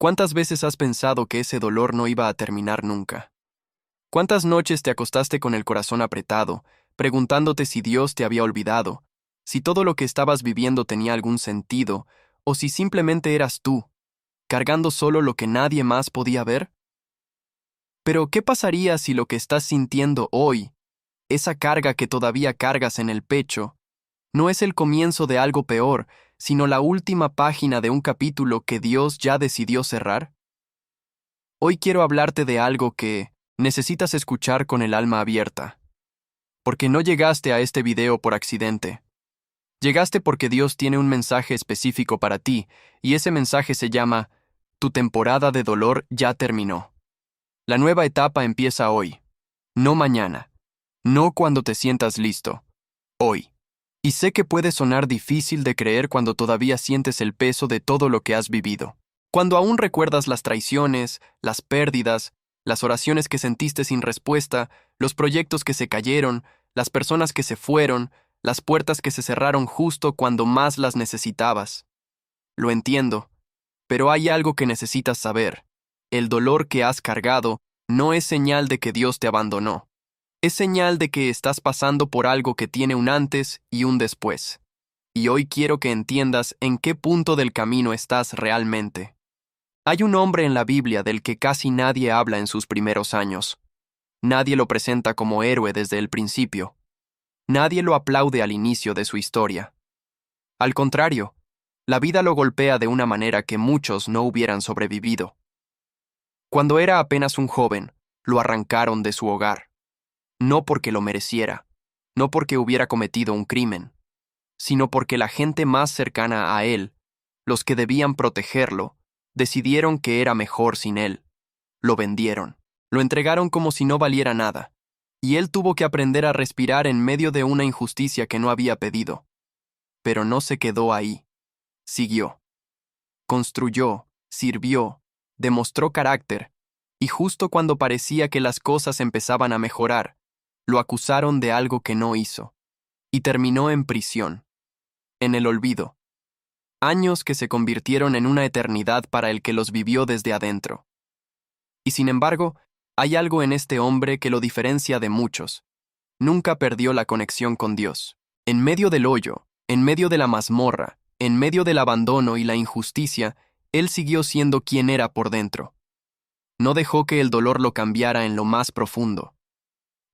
¿Cuántas veces has pensado que ese dolor no iba a terminar nunca? ¿Cuántas noches te acostaste con el corazón apretado, preguntándote si Dios te había olvidado, si todo lo que estabas viviendo tenía algún sentido, o si simplemente eras tú, cargando solo lo que nadie más podía ver? Pero, ¿qué pasaría si lo que estás sintiendo hoy, esa carga que todavía cargas en el pecho, no es el comienzo de algo peor, sino la última página de un capítulo que Dios ya decidió cerrar? Hoy quiero hablarte de algo que necesitas escuchar con el alma abierta, porque no llegaste a este video por accidente. Llegaste porque Dios tiene un mensaje específico para ti, y ese mensaje se llama: Tu temporada de dolor ya terminó. La nueva etapa empieza hoy, no mañana, no cuando te sientas listo, hoy. Y sé que puede sonar difícil de creer cuando todavía sientes el peso de todo lo que has vivido. Cuando aún recuerdas las traiciones, las pérdidas, las oraciones que sentiste sin respuesta, los proyectos que se cayeron, las personas que se fueron, las puertas que se cerraron justo cuando más las necesitabas. Lo entiendo, pero hay algo que necesitas saber. El dolor que has cargado no es señal de que Dios te abandonó. Es señal de que estás pasando por algo que tiene un antes y un después. Y hoy quiero que entiendas en qué punto del camino estás realmente. Hay un hombre en la Biblia del que casi nadie habla en sus primeros años. Nadie lo presenta como héroe desde el principio. Nadie lo aplaude al inicio de su historia. Al contrario, la vida lo golpea de una manera que muchos no hubieran sobrevivido. Cuando era apenas un joven, lo arrancaron de su hogar. No porque lo mereciera, no porque hubiera cometido un crimen, sino porque la gente más cercana a él, los que debían protegerlo, decidieron que era mejor sin él. Lo vendieron, lo entregaron como si no valiera nada, y él tuvo que aprender a respirar en medio de una injusticia que no había pedido. Pero no se quedó ahí. Siguió. Construyó, sirvió, demostró carácter, y justo cuando parecía que las cosas empezaban a mejorar, lo acusaron de algo que no hizo, y terminó en prisión, en el olvido. Años que se convirtieron en una eternidad para el que los vivió desde adentro. Y sin embargo, hay algo en este hombre que lo diferencia de muchos. Nunca perdió la conexión con Dios. En medio del hoyo, en medio de la mazmorra, en medio del abandono y la injusticia, él siguió siendo quien era por dentro. No dejó que el dolor lo cambiara en lo más profundo.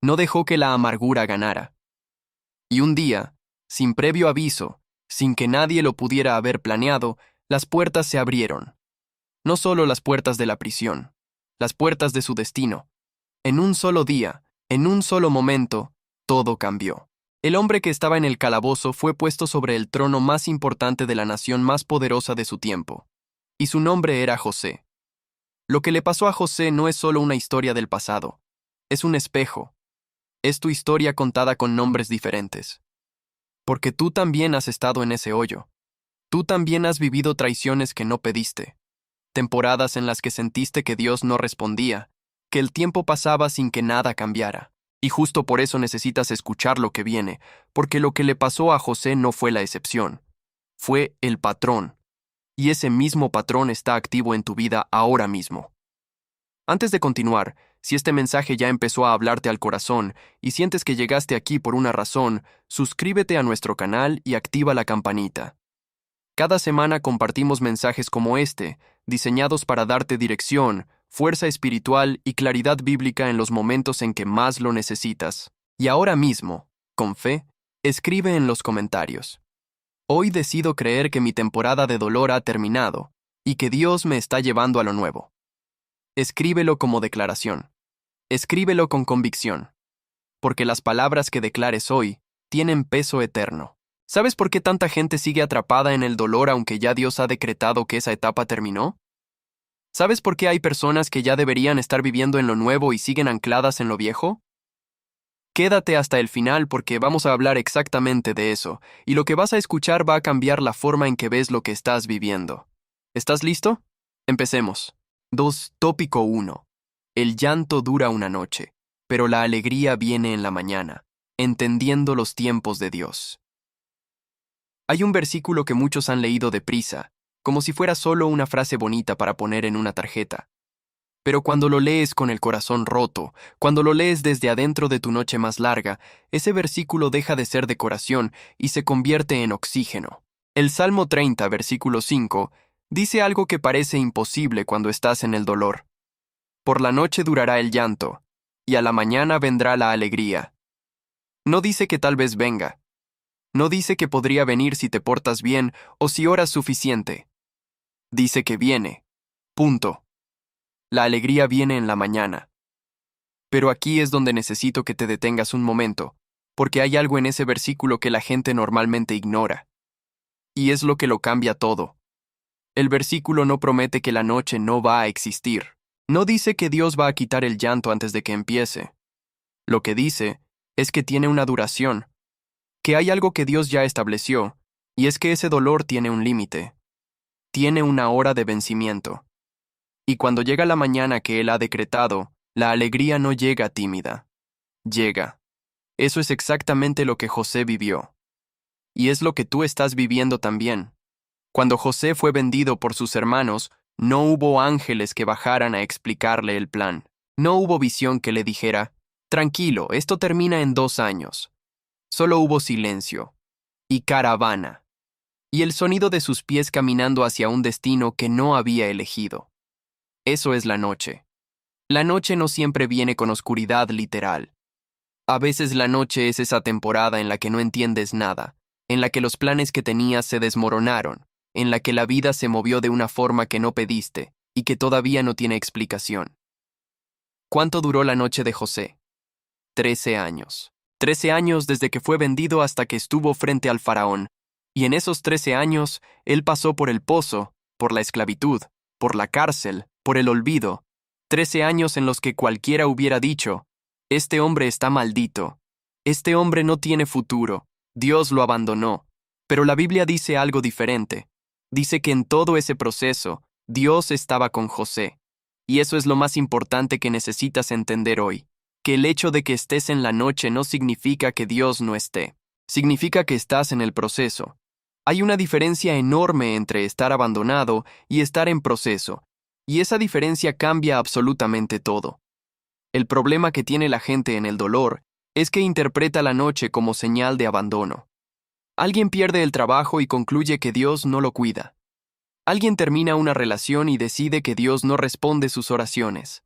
No dejó que la amargura ganara. Y un día, sin previo aviso, sin que nadie lo pudiera haber planeado, las puertas se abrieron. No solo las puertas de la prisión, las puertas de su destino. En un solo día, en un solo momento, todo cambió. El hombre que estaba en el calabozo fue puesto sobre el trono más importante de la nación más poderosa de su tiempo. Y su nombre era José. Lo que le pasó a José no es solo una historia del pasado, es un espejo. Es tu historia contada con nombres diferentes. Porque tú también has estado en ese hoyo. Tú también has vivido traiciones que no pediste. Temporadas en las que sentiste que Dios no respondía, que el tiempo pasaba sin que nada cambiara. Y justo por eso necesitas escuchar lo que viene, porque lo que le pasó a José no fue la excepción. Fue el patrón. Y ese mismo patrón está activo en tu vida ahora mismo. Antes de continuar, si este mensaje ya empezó a hablarte al corazón y sientes que llegaste aquí por una razón, suscríbete a nuestro canal y activa la campanita. Cada semana compartimos mensajes como este, diseñados para darte dirección, fuerza espiritual y claridad bíblica en los momentos en que más lo necesitas. Y ahora mismo, con fe, escribe en los comentarios: Hoy decido creer que mi temporada de dolor ha terminado y que Dios me está llevando a lo nuevo. Escríbelo como declaración. Escríbelo con convicción, porque las palabras que declares hoy tienen peso eterno. ¿Sabes por qué tanta gente sigue atrapada en el dolor aunque ya Dios ha decretado que esa etapa terminó? ¿Sabes por qué hay personas que ya deberían estar viviendo en lo nuevo y siguen ancladas en lo viejo? Quédate hasta el final porque vamos a hablar exactamente de eso, y lo que vas a escuchar va a cambiar la forma en que ves lo que estás viviendo. ¿Estás listo? Empecemos. Tópico 1. El llanto dura una noche, pero la alegría viene en la mañana, entendiendo los tiempos de Dios. Hay un versículo que muchos han leído deprisa, como si fuera solo una frase bonita para poner en una tarjeta. Pero cuando lo lees con el corazón roto, cuando lo lees desde adentro de tu noche más larga, ese versículo deja de ser decoración y se convierte en oxígeno. El Salmo 30, versículo 5, dice algo que parece imposible cuando estás en el dolor. Por la noche durará el llanto, y a la mañana vendrá la alegría. No dice que tal vez venga. No dice que podría venir si te portas bien o si oras suficiente. Dice que viene. Punto. La alegría viene en la mañana. Pero aquí es donde necesito que te detengas un momento, porque hay algo en ese versículo que la gente normalmente ignora. Y es lo que lo cambia todo. El versículo no promete que la noche no va a existir. No dice que Dios va a quitar el llanto antes de que empiece. Lo que dice es que tiene una duración, que hay algo que Dios ya estableció, y es que ese dolor tiene un límite. Tiene una hora de vencimiento. Y cuando llega la mañana que Él ha decretado, la alegría no llega tímida. Llega. Eso es exactamente lo que José vivió. Y es lo que tú estás viviendo también. Cuando José fue vendido por sus hermanos, no hubo ángeles que bajaran a explicarle el plan. No hubo visión que le dijera, tranquilo, esto termina en 2 años. Solo hubo silencio. Y caravana. Y el sonido de sus pies caminando hacia un destino que no había elegido. Eso es la noche. La noche no siempre viene con oscuridad literal. A veces la noche es esa temporada en la que no entiendes nada, en la que los planes que tenías se desmoronaron, en la que la vida se movió de una forma que no pediste y que todavía no tiene explicación. ¿Cuánto duró la noche de José? 13 años. 13 años desde que fue vendido hasta que estuvo frente al faraón, y en esos 13 años él pasó por el pozo, por la esclavitud, por la cárcel, por el olvido. 13 años en los que cualquiera hubiera dicho, este hombre está maldito, este hombre no tiene futuro, Dios lo abandonó. Pero la Biblia dice algo diferente. Dice que en todo ese proceso, Dios estaba con José. Y eso es lo más importante que necesitas entender hoy, que el hecho de que estés en la noche no significa que Dios no esté. Significa que estás en el proceso. Hay una diferencia enorme entre estar abandonado y estar en proceso, y esa diferencia cambia absolutamente todo. El problema que tiene la gente en el dolor es que interpreta la noche como señal de abandono. Alguien pierde el trabajo y concluye que Dios no lo cuida. Alguien termina una relación y decide que Dios no responde sus oraciones.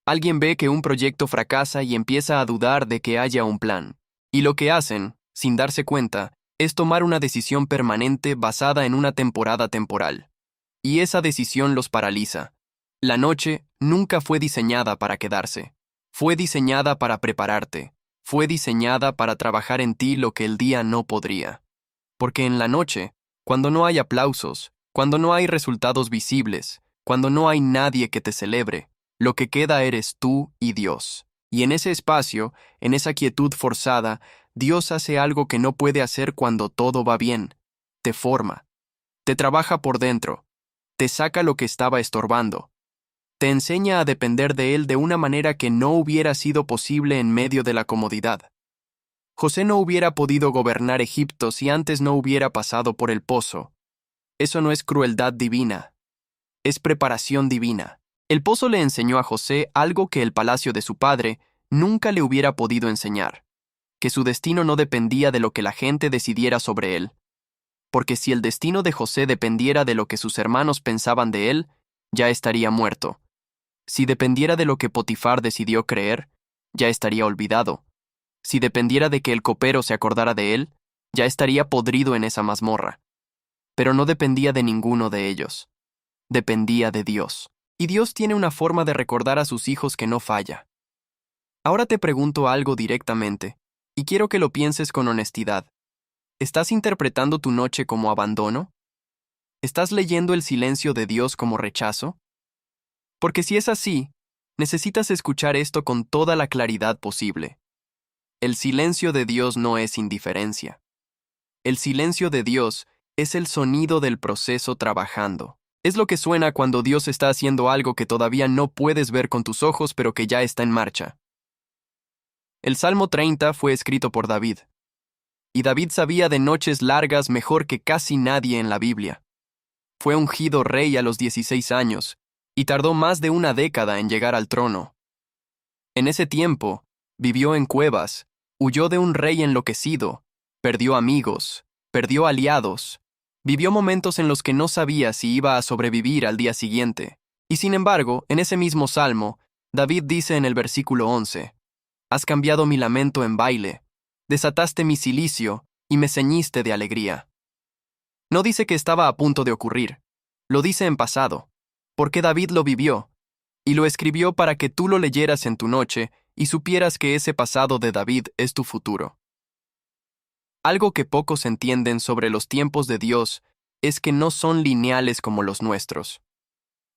Alguien ve que un proyecto fracasa y empieza a dudar de que haya un plan. Y lo que hacen, sin darse cuenta, es tomar una decisión permanente basada en una temporada temporal. Y esa decisión los paraliza. La noche nunca fue diseñada para quedarse. Fue diseñada para prepararte. Fue diseñada para trabajar en ti lo que el día no podría. Porque en la noche, cuando no hay aplausos, cuando no hay resultados visibles, cuando no hay nadie que te celebre, lo que queda eres tú y Dios. Y en ese espacio, en esa quietud forzada, Dios hace algo que no puede hacer cuando todo va bien. Te forma. Te trabaja por dentro. Te saca lo que estaba estorbando. Te enseña a depender de Él de una manera que no hubiera sido posible en medio de la comodidad. José no hubiera podido gobernar Egipto si antes no hubiera pasado por el pozo. Eso no es crueldad divina. Es preparación divina. El pozo le enseñó a José algo que el palacio de su padre nunca le hubiera podido enseñar, que su destino no dependía de lo que la gente decidiera sobre él. Porque si el destino de José dependiera de lo que sus hermanos pensaban de él, ya estaría muerto. Si dependiera de lo que Potifar decidió creer, ya estaría olvidado. Si dependiera de que el copero se acordara de él, ya estaría podrido en esa mazmorra. Pero no dependía de ninguno de ellos. Dependía de Dios. Y Dios tiene una forma de recordar a sus hijos que no falla. Ahora te pregunto algo directamente, y quiero que lo pienses con honestidad. ¿Estás interpretando tu noche como abandono? ¿Estás leyendo el silencio de Dios como rechazo? Porque si es así, necesitas escuchar esto con toda la claridad posible. El silencio de Dios no es indiferencia. El silencio de Dios es el sonido del proceso trabajando. Es lo que suena cuando Dios está haciendo algo que todavía no puedes ver con tus ojos, pero que ya está en marcha. El Salmo 30 fue escrito por David. Y David sabía de noches largas mejor que casi nadie en la Biblia. Fue ungido rey a los 16 años, y tardó más de una década en llegar al trono. En ese tiempo, vivió en cuevas, huyó de un rey enloquecido, perdió amigos, perdió aliados, vivió momentos en los que no sabía si iba a sobrevivir al día siguiente. Y sin embargo, en ese mismo salmo, David dice en el versículo 11, «Has cambiado mi lamento en baile, desataste mi cilicio y me ceñiste de alegría». No dice que estaba a punto de ocurrir, lo dice en pasado, porque David lo vivió, y lo escribió para que tú lo leyeras en tu noche y supieras que ese pasado de David es tu futuro. Algo que pocos entienden sobre los tiempos de Dios es que no son lineales como los nuestros.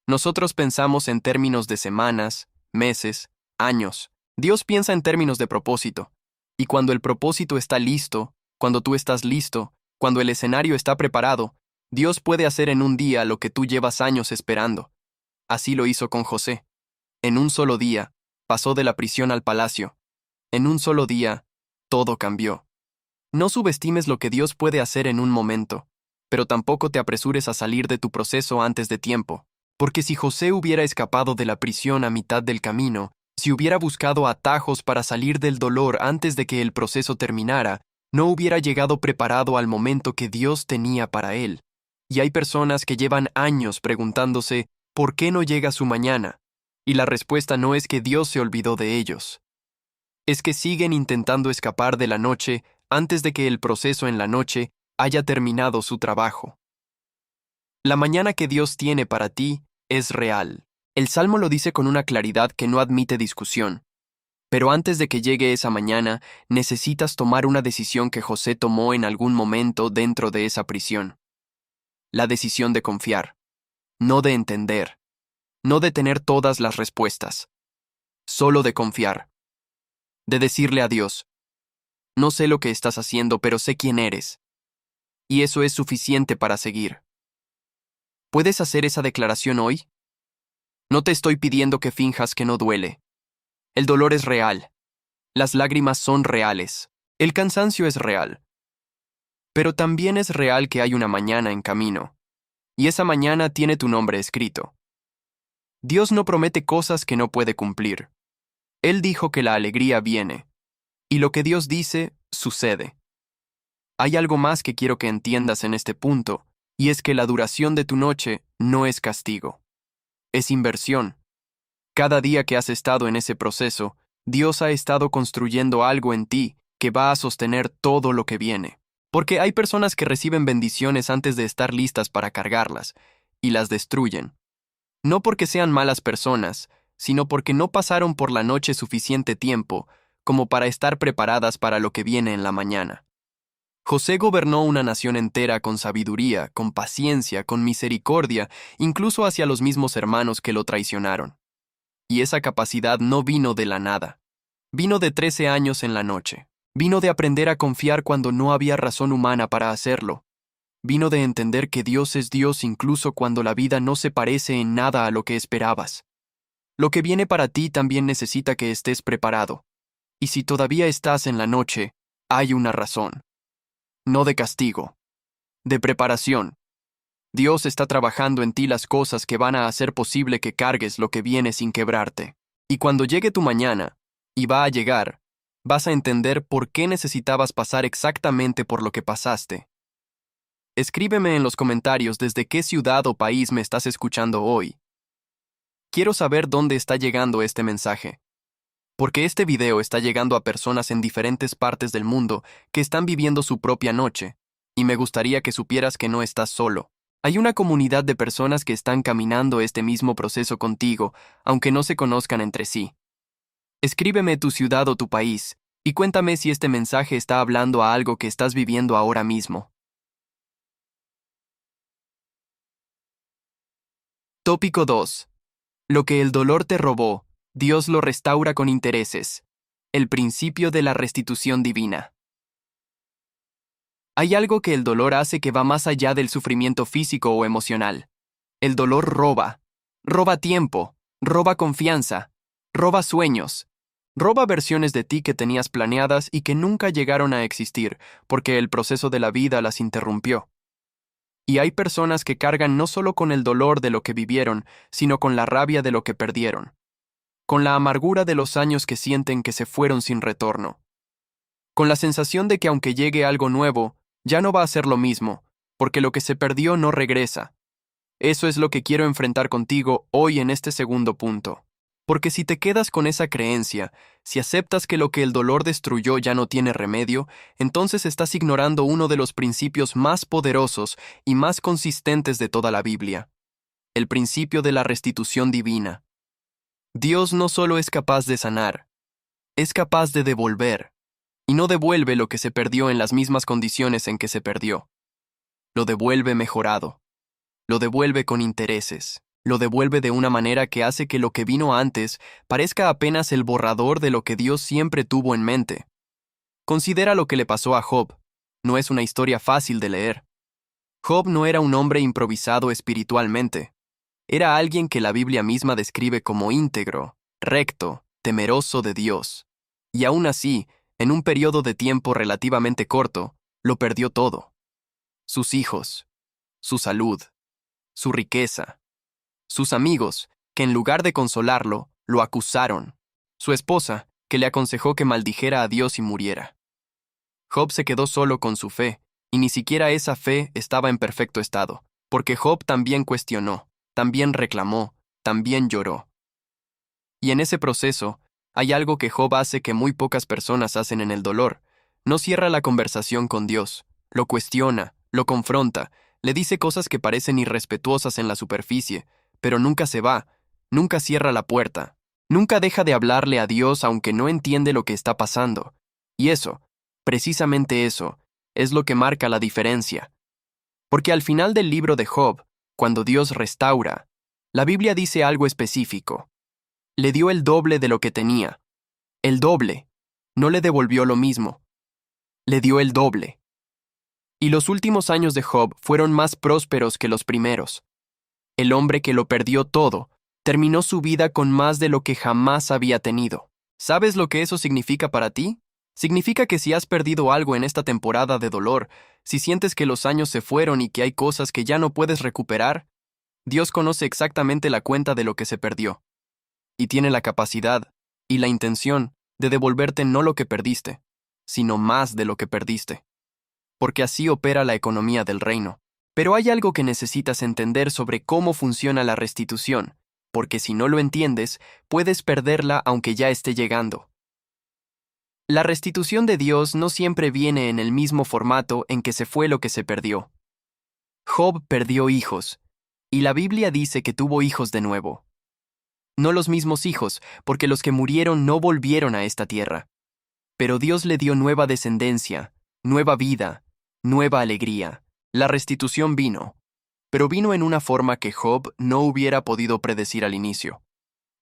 Nosotros pensamos en términos de semanas, meses, años. Dios piensa en términos de propósito. Y cuando el propósito está listo, cuando tú estás listo, cuando el escenario está preparado, Dios puede hacer en un día lo que tú llevas años esperando. Así lo hizo con José. En un solo día, pasó de la prisión al palacio. En un solo día, todo cambió. No subestimes lo que Dios puede hacer en un momento, pero tampoco te apresures a salir de tu proceso antes de tiempo. Porque si José hubiera escapado de la prisión a mitad del camino, si hubiera buscado atajos para salir del dolor antes de que el proceso terminara, no hubiera llegado preparado al momento que Dios tenía para él. Y hay personas que llevan años preguntándose, ¿por qué no llega su mañana? Y la respuesta no es que Dios se olvidó de ellos. Es que siguen intentando escapar de la noche antes de que el proceso en la noche haya terminado su trabajo. La mañana que Dios tiene para ti es real. El Salmo lo dice con una claridad que no admite discusión. Pero antes de que llegue esa mañana, necesitas tomar una decisión que José tomó en algún momento dentro de esa prisión. La decisión de confiar, no de entender, no de tener todas las respuestas, solo de confiar. De decirle a Dios, no sé lo que estás haciendo, pero sé quién eres. Y eso es suficiente para seguir. ¿Puedes hacer esa declaración hoy? No te estoy pidiendo que finjas que no duele. El dolor es real. Las lágrimas son reales. El cansancio es real. Pero también es real que hay una mañana en camino. Y esa mañana tiene tu nombre escrito. Dios no promete cosas que no puede cumplir. Él dijo que la alegría viene. Y lo que Dios dice, sucede. Hay algo más que quiero que entiendas en este punto, y es que la duración de tu noche no es castigo. Es inversión. Cada día que has estado en ese proceso, Dios ha estado construyendo algo en ti que va a sostener todo lo que viene. Porque hay personas que reciben bendiciones antes de estar listas para cargarlas, y las destruyen. No porque sean malas personas, sino porque no pasaron por la noche suficiente tiempo como para estar preparadas para lo que viene en la mañana. José gobernó una nación entera con sabiduría, con paciencia, con misericordia, incluso hacia los mismos hermanos que lo traicionaron. Y esa capacidad no vino de la nada. Vino de 13 años en la noche. Vino de aprender a confiar cuando no había razón humana para hacerlo. Vino de entender que Dios es Dios incluso cuando la vida no se parece en nada a lo que esperabas. Lo que viene para ti también necesita que estés preparado. Y si todavía estás en la noche, hay una razón. No de castigo, de preparación. Dios está trabajando en ti las cosas que van a hacer posible que cargues lo que viene sin quebrarte. Y cuando llegue tu mañana, y va a llegar, vas a entender por qué necesitabas pasar exactamente por lo que pasaste. Escríbeme en los comentarios desde qué ciudad o país me estás escuchando hoy. Quiero saber dónde está llegando este mensaje. Porque este video está llegando a personas en diferentes partes del mundo que están viviendo su propia noche, y me gustaría que supieras que no estás solo. Hay una comunidad de personas que están caminando este mismo proceso contigo, aunque no se conozcan entre sí. Escríbeme tu ciudad o tu país, y cuéntame si este mensaje está hablando a algo que estás viviendo ahora mismo. Tópico 2. Lo que el dolor te robó, Dios lo restaura con intereses. El principio de la restitución divina. Hay algo que el dolor hace que va más allá del sufrimiento físico o emocional. El dolor roba. Roba tiempo, roba confianza, roba sueños, roba versiones de ti que tenías planeadas y que nunca llegaron a existir porque el proceso de la vida las interrumpió. Y hay personas que cargan no solo con el dolor de lo que vivieron, sino con la rabia de lo que perdieron, con la amargura de los años que sienten que se fueron sin retorno, con la sensación de que aunque llegue algo nuevo, ya no va a ser lo mismo, porque lo que se perdió no regresa. Eso es lo que quiero enfrentar contigo hoy en este segundo punto. Porque si te quedas con esa creencia, si aceptas que lo que el dolor destruyó ya no tiene remedio, entonces estás ignorando uno de los principios más poderosos y más consistentes de toda la Biblia, el principio de la restitución divina. Dios no solo es capaz de sanar, es capaz de devolver, y no devuelve lo que se perdió en las mismas condiciones en que se perdió. Lo devuelve mejorado. Lo devuelve con intereses, lo devuelve de una manera que hace que lo que vino antes parezca apenas el borrador de lo que Dios siempre tuvo en mente. Considera lo que le pasó a Job. No es una historia fácil de leer. Job no era un hombre improvisado espiritualmente. Era alguien que la Biblia misma describe como íntegro, recto, temeroso de Dios. Y aún así, en un periodo de tiempo relativamente corto, lo perdió todo. Sus hijos, su salud, su riqueza, sus amigos, que en lugar de consolarlo, lo acusaron, su esposa, que le aconsejó que maldijera a Dios y muriera. Job se quedó solo con su fe, y ni siquiera esa fe estaba en perfecto estado, porque Job también cuestionó, también reclamó, también lloró. Y en ese proceso, hay algo que Job hace que muy pocas personas hacen en el dolor. No cierra la conversación con Dios, lo cuestiona, lo confronta, le dice cosas que parecen irrespetuosas en la superficie, pero nunca se va, nunca cierra la puerta, nunca deja de hablarle a Dios aunque no entiende lo que está pasando. Y eso, precisamente eso, es lo que marca la diferencia. Porque al final del libro de Job, cuando Dios restaura, la Biblia dice algo específico. Le dio el doble de lo que tenía. El doble. No le devolvió lo mismo. Le dio el doble. Y los últimos años de Job fueron más prósperos que los primeros. El hombre que lo perdió todo, terminó su vida con más de lo que jamás había tenido. ¿Sabes lo que eso significa para ti? Significa que si has perdido algo en esta temporada de dolor, si sientes que los años se fueron y que hay cosas que ya no puedes recuperar, Dios conoce exactamente la cuenta de lo que se perdió. Y tiene la capacidad y la intención de devolverte no lo que perdiste, sino más de lo que perdiste. Porque así opera la economía del reino. Pero hay algo que necesitas entender sobre cómo funciona la restitución, porque si no lo entiendes, puedes perderla aunque ya esté llegando. La restitución de Dios no siempre viene en el mismo formato en que se fue lo que se perdió. Job perdió hijos, y la Biblia dice que tuvo hijos de nuevo. No los mismos hijos, porque los que murieron no volvieron a esta tierra. Pero Dios le dio nueva descendencia, nueva vida, nueva alegría. La restitución vino, pero vino en una forma que Job no hubiera podido predecir al inicio.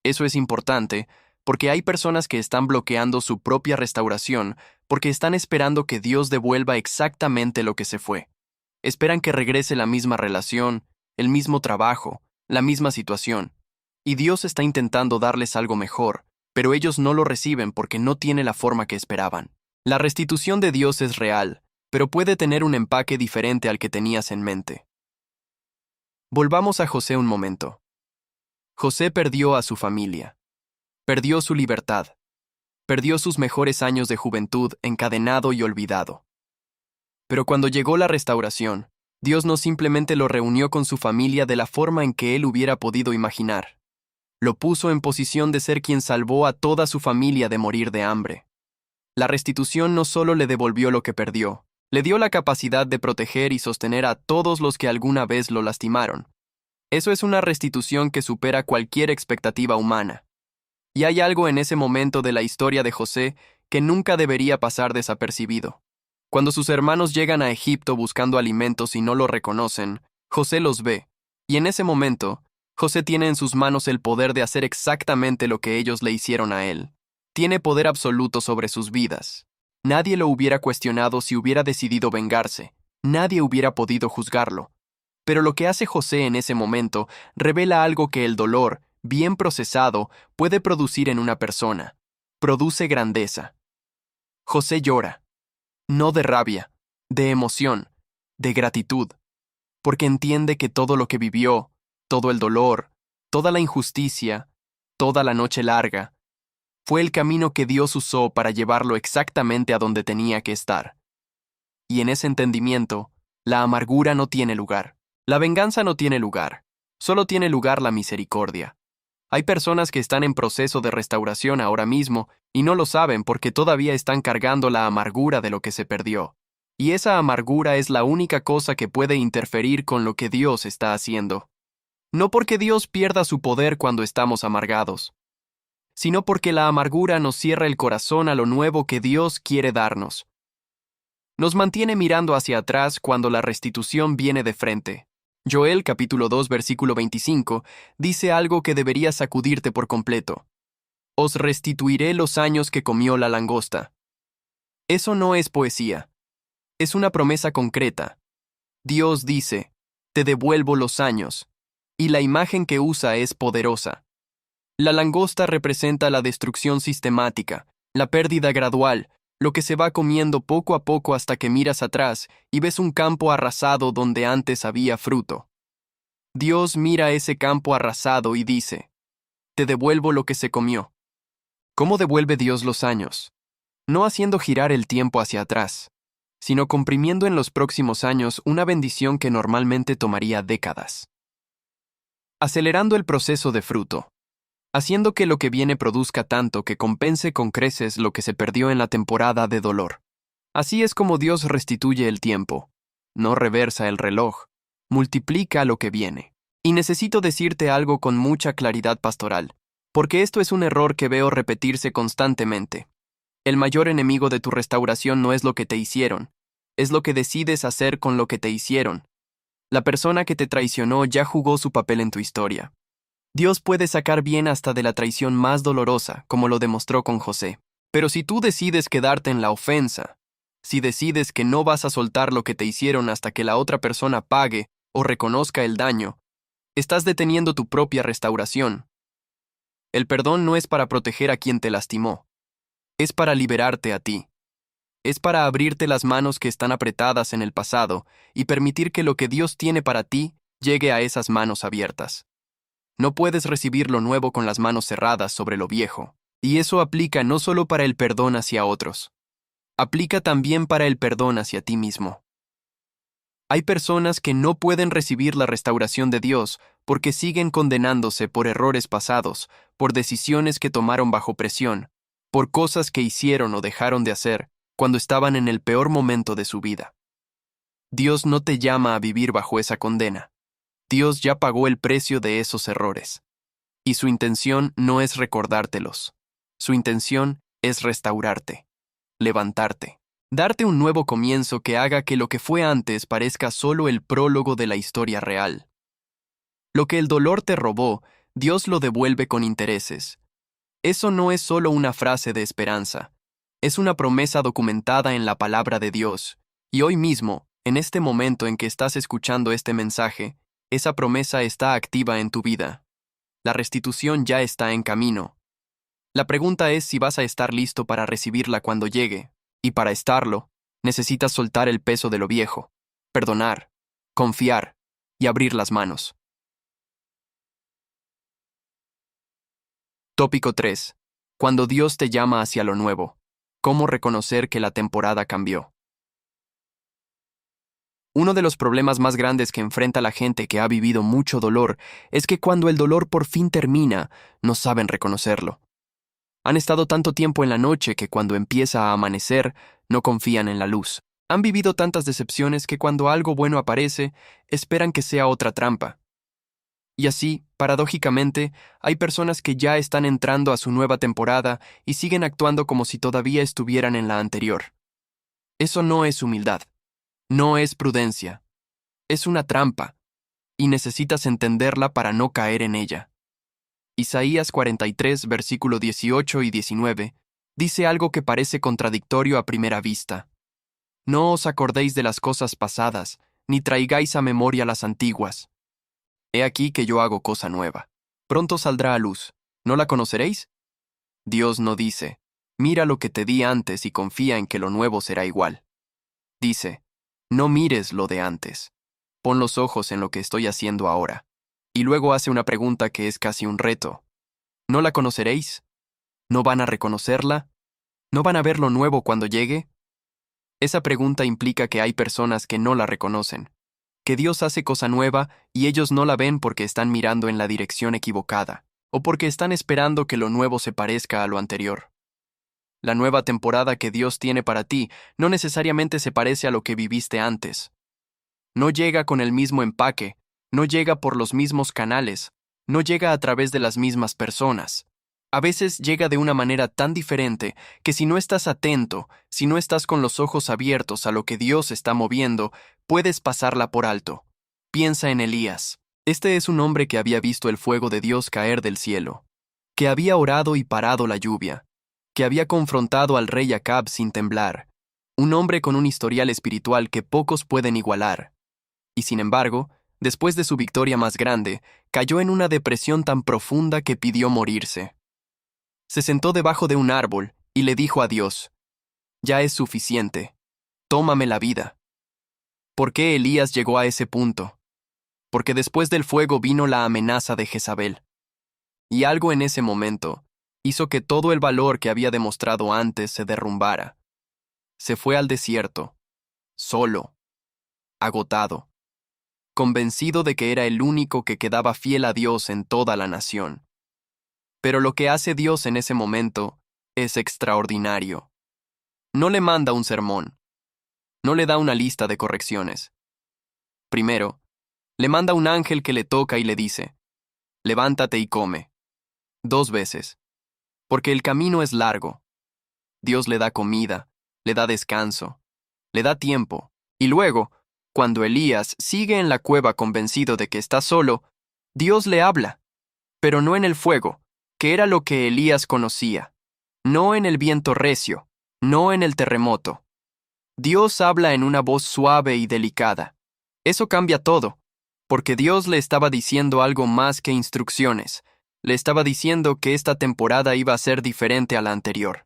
Eso es importante, porque hay personas que están bloqueando su propia restauración porque están esperando que Dios devuelva exactamente lo que se fue. Esperan que regrese la misma relación, el mismo trabajo, la misma situación. Y Dios está intentando darles algo mejor, pero ellos no lo reciben porque no tiene la forma que esperaban. La restitución de Dios es real, pero puede tener un empaque diferente al que tenías en mente. Volvamos a José un momento. José perdió a su familia, perdió su libertad, perdió sus mejores años de juventud encadenado y olvidado. Pero cuando llegó la restauración, Dios no simplemente lo reunió con su familia de la forma en que él hubiera podido imaginar. Lo puso en posición de ser quien salvó a toda su familia de morir de hambre. La restitución no solo le devolvió lo que perdió, le dio la capacidad de proteger y sostener a todos los que alguna vez lo lastimaron. Eso es una restitución que supera cualquier expectativa humana. Y hay algo en ese momento de la historia de José que nunca debería pasar desapercibido. Cuando sus hermanos llegan a Egipto buscando alimentos y no lo reconocen, José los ve, y en ese momento, José tiene en sus manos el poder de hacer exactamente lo que ellos le hicieron a él. Tiene poder absoluto sobre sus vidas. Nadie lo hubiera cuestionado si hubiera decidido vengarse. Nadie hubiera podido juzgarlo. Pero lo que hace José en ese momento revela algo que el dolor, bien procesado, puede producir en una persona. Produce grandeza. José llora. No de rabia, de emoción, de gratitud. porque entiende que todo lo que vivió, todo el dolor, toda la injusticia, toda la noche larga, fue el camino que Dios usó para llevarlo exactamente a donde tenía que estar. Y en ese entendimiento, la amargura no tiene lugar. La venganza no tiene lugar. Solo tiene lugar la misericordia. Hay personas que están en proceso de restauración ahora mismo y no lo saben porque todavía están cargando la amargura de lo que se perdió. Y esa amargura es la única cosa que puede interferir con lo que Dios está haciendo. No porque Dios pierda su poder cuando estamos amargados, sino porque la amargura nos cierra el corazón a lo nuevo que Dios quiere darnos. Nos mantiene mirando hacia atrás cuando la restitución viene de frente. Joel capítulo 2 versículo 25 dice algo que debería sacudirte por completo. Os restituiré los años que comió la langosta. Eso no es poesía. Es una promesa concreta. Dios dice, te devuelvo los años. Y la imagen que usa es poderosa. La langosta representa la destrucción sistemática, la pérdida gradual, lo que se va comiendo poco a poco hasta que miras atrás y ves un campo arrasado donde antes había fruto. Dios mira ese campo arrasado y dice, te devuelvo lo que se comió. ¿Cómo devuelve Dios los años? No haciendo girar el tiempo hacia atrás, sino comprimiendo en los próximos años una bendición que normalmente tomaría décadas. Acelerando el proceso de fruto, haciendo que lo que viene produzca tanto que compense con creces lo que se perdió en la temporada de dolor. Así es como Dios restituye el tiempo. No reversa el reloj, multiplica lo que viene. Y necesito decirte algo con mucha claridad pastoral, porque esto es un error que veo repetirse constantemente. El mayor enemigo de tu restauración no es lo que te hicieron, es lo que decides hacer con lo que te hicieron. La persona que te traicionó ya jugó su papel en tu historia. Dios puede sacar bien hasta de la traición más dolorosa, como lo demostró con José. Pero si tú decides quedarte en la ofensa, si decides que no vas a soltar lo que te hicieron hasta que la otra persona pague o reconozca el daño, estás deteniendo tu propia restauración. El perdón no es para proteger a quien te lastimó, es para liberarte a ti. Es para abrirte las manos que están apretadas en el pasado y permitir que lo que Dios tiene para ti llegue a esas manos abiertas. No puedes recibir lo nuevo con las manos cerradas sobre lo viejo, y eso aplica no solo para el perdón hacia otros, aplica también para el perdón hacia ti mismo. Hay personas que no pueden recibir la restauración de Dios porque siguen condenándose por errores pasados, por decisiones que tomaron bajo presión, por cosas que hicieron o dejaron de hacer cuando estaban en el peor momento de su vida. Dios no te llama a vivir bajo esa condena. Dios ya pagó el precio de esos errores. Y su intención no es recordártelos. Su intención es restaurarte, levantarte, darte un nuevo comienzo que haga que lo que fue antes parezca solo el prólogo de la historia real. Lo que el dolor te robó, Dios lo devuelve con intereses. Eso no es solo una frase de esperanza. Es una promesa documentada en la palabra de Dios. Y hoy mismo, en este momento en que estás escuchando este mensaje, esa promesa está activa en tu vida. La restitución ya está en camino. La pregunta es si vas a estar listo para recibirla cuando llegue, y para estarlo, necesitas soltar el peso de lo viejo, perdonar, confiar y abrir las manos. Tópico 3. Cuando Dios te llama hacia lo nuevo, ¿cómo reconocer que la temporada cambió? Uno de los problemas más grandes que enfrenta la gente que ha vivido mucho dolor es que cuando el dolor por fin termina, no saben reconocerlo. Han estado tanto tiempo en la noche que cuando empieza a amanecer, no confían en la luz. Han vivido tantas decepciones que cuando algo bueno aparece, esperan que sea otra trampa. Y así, paradójicamente, hay personas que ya están entrando a su nueva temporada y siguen actuando como si todavía estuvieran en la anterior. Eso no es humildad. No es prudencia. Es una trampa, y necesitas entenderla para no caer en ella. Isaías 43, versículo 18 y 19, dice algo que parece contradictorio a primera vista. No os acordéis de las cosas pasadas, ni traigáis a memoria las antiguas. He aquí que yo hago cosa nueva. Pronto saldrá a luz. ¿No la conoceréis? Dios no dice, mira lo que te di antes y confía en que lo nuevo será igual. Dice, no mires lo de antes. Pon los ojos en lo que estoy haciendo ahora. Y luego hace una pregunta que es casi un reto. ¿No la conoceréis? ¿No van a reconocerla? ¿No van a ver lo nuevo cuando llegue? Esa pregunta implica que hay personas que no la reconocen, que Dios hace cosa nueva y ellos no la ven porque están mirando en la dirección equivocada, o porque están esperando que lo nuevo se parezca a lo anterior. La nueva temporada que Dios tiene para ti no necesariamente se parece a lo que viviste antes. No llega con el mismo empaque, no llega por los mismos canales, no llega a través de las mismas personas. A veces llega de una manera tan diferente que si no estás atento, si no estás con los ojos abiertos a lo que Dios está moviendo, puedes pasarla por alto. Piensa en Elías. Este es un hombre que había visto el fuego de Dios caer del cielo, que había orado y parado la lluvia, que había confrontado al rey Acab sin temblar, un hombre con un historial espiritual que pocos pueden igualar. Y sin embargo, después de su victoria más grande, cayó en una depresión tan profunda que pidió morirse. Se sentó debajo de un árbol y le dijo a Dios: «Ya es suficiente, tómame la vida». ¿Por qué Elías llegó a ese punto? Porque después del fuego vino la amenaza de Jezabel. Y algo en ese momento hizo que todo el valor que había demostrado antes se derrumbara. Se fue al desierto, solo, agotado, convencido de que era el único que quedaba fiel a Dios en toda la nación. Pero lo que hace Dios en ese momento es extraordinario. No le manda un sermón, no le da una lista de correcciones. Primero, le manda un ángel que le toca y le dice: «Levántate y come». 2 veces. Porque el camino es largo. Dios le da comida, le da descanso, le da tiempo. Y luego, cuando Elías sigue en la cueva convencido de que está solo, Dios le habla, pero no en el fuego, que era lo que Elías conocía, no en el viento recio, no en el terremoto. Dios habla en una voz suave y delicada. Eso cambia todo, porque Dios le estaba diciendo algo más que instrucciones. Le estaba diciendo que esta temporada iba a ser diferente a la anterior.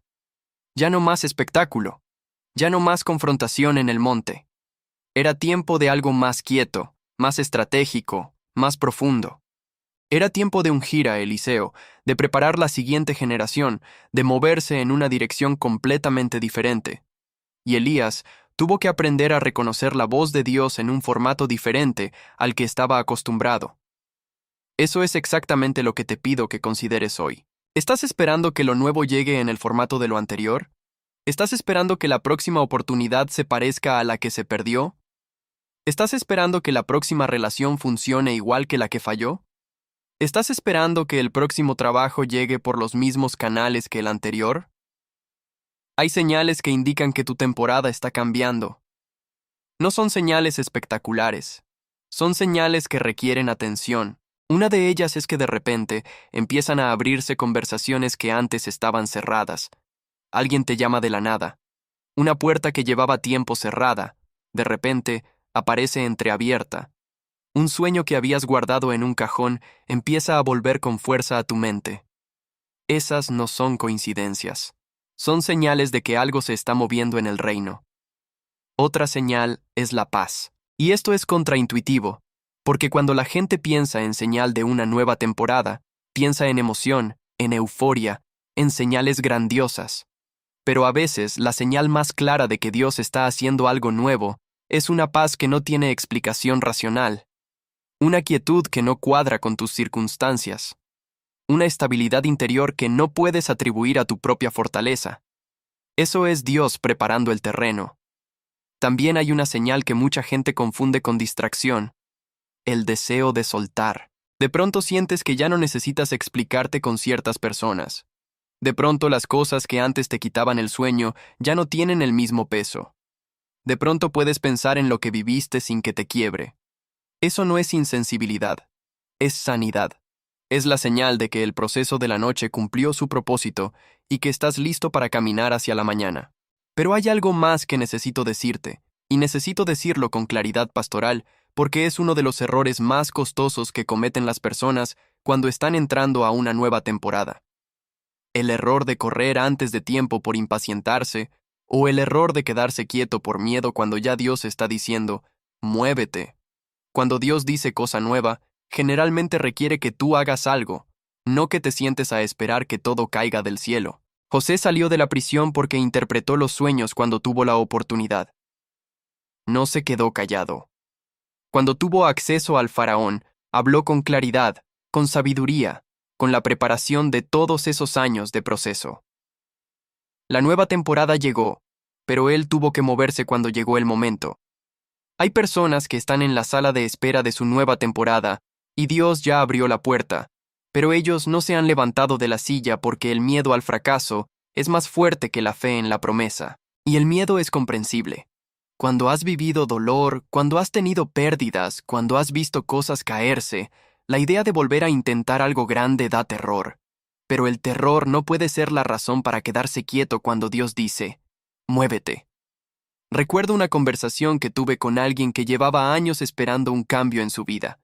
Ya no más espectáculo, ya no más confrontación en el monte. Era tiempo de algo más quieto, más estratégico, más profundo. Era tiempo de ungir a Eliseo, de preparar la siguiente generación, de moverse en una dirección completamente diferente. Y Elías tuvo que aprender a reconocer la voz de Dios en un formato diferente al que estaba acostumbrado. Eso es exactamente lo que te pido que consideres hoy. ¿Estás esperando que lo nuevo llegue en el formato de lo anterior? ¿Estás esperando que la próxima oportunidad se parezca a la que se perdió? ¿Estás esperando que la próxima relación funcione igual que la que falló? ¿Estás esperando que el próximo trabajo llegue por los mismos canales que el anterior? Hay señales que indican que tu temporada está cambiando. No son señales espectaculares. Son señales que requieren atención. Una de ellas es que de repente empiezan a abrirse conversaciones que antes estaban cerradas. Alguien te llama de la nada. Una puerta que llevaba tiempo cerrada, de repente, aparece entreabierta. Un sueño que habías guardado en un cajón empieza a volver con fuerza a tu mente. Esas no son coincidencias. Son señales de que algo se está moviendo en el reino. Otra señal es la paz. Y esto es contraintuitivo, porque cuando la gente piensa en señal de una nueva temporada, piensa en emoción, en euforia, en señales grandiosas. Pero a veces la señal más clara de que Dios está haciendo algo nuevo es una paz que no tiene explicación racional, una quietud que no cuadra con tus circunstancias, una estabilidad interior que no puedes atribuir a tu propia fortaleza. Eso es Dios preparando el terreno. También hay una señal que mucha gente confunde con distracción: el deseo de soltar. De pronto sientes que ya no necesitas explicarte con ciertas personas. De pronto las cosas que antes te quitaban el sueño ya no tienen el mismo peso. De pronto puedes pensar en lo que viviste sin que te quiebre. Eso no es insensibilidad, es sanidad. Es la señal de que el proceso de la noche cumplió su propósito y que estás listo para caminar hacia la mañana. Pero hay algo más que necesito decirte, y necesito decirlo con claridad pastoral, porque es uno de los errores más costosos que cometen las personas cuando están entrando a una nueva temporada. El error de correr antes de tiempo por impacientarse, o el error de quedarse quieto por miedo cuando ya Dios está diciendo: «Muévete». Cuando Dios dice cosa nueva, generalmente requiere que tú hagas algo, no que te sientes a esperar que todo caiga del cielo. José salió de la prisión porque interpretó los sueños cuando tuvo la oportunidad. No se quedó callado. Cuando tuvo acceso al faraón, habló con claridad, con sabiduría, con la preparación de todos esos años de proceso. La nueva temporada llegó, pero él tuvo que moverse cuando llegó el momento. Hay personas que están en la sala de espera de su nueva temporada, y Dios ya abrió la puerta, pero ellos no se han levantado de la silla porque el miedo al fracaso es más fuerte que la fe en la promesa. Y el miedo es comprensible. Cuando has vivido dolor, cuando has tenido pérdidas, cuando has visto cosas caerse, la idea de volver a intentar algo grande da terror. Pero el terror no puede ser la razón para quedarse quieto cuando Dios dice, muévete. Recuerdo una conversación que tuve con alguien que llevaba años esperando un cambio en su vida.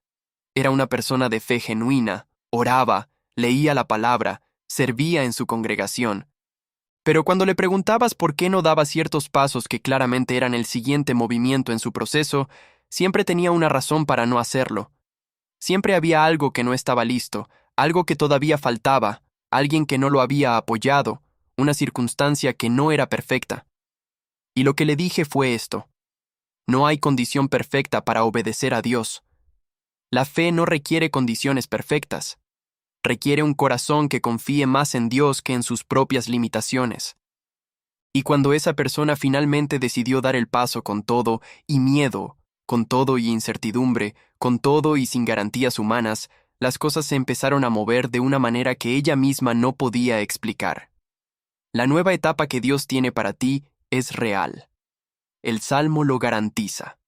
Era una persona de fe genuina, oraba, leía la palabra, servía en su congregación. Pero cuando le preguntabas por qué no daba ciertos pasos que claramente eran el siguiente movimiento en su proceso, siempre tenía una razón para no hacerlo. Siempre había algo que no estaba listo, algo que todavía faltaba, alguien que no lo había apoyado, una circunstancia que no era perfecta. Y lo que le dije fue esto: no hay condición perfecta para obedecer a Dios. La fe no requiere condiciones perfectas. Requiere un corazón que confíe más en Dios que en sus propias limitaciones. Y cuando esa persona finalmente decidió dar el paso con todo y miedo, con todo y incertidumbre, con todo y sin garantías humanas, las cosas se empezaron a mover de una manera que ella misma no podía explicar. La nueva etapa que Dios tiene para ti es real. El Salmo lo garantiza.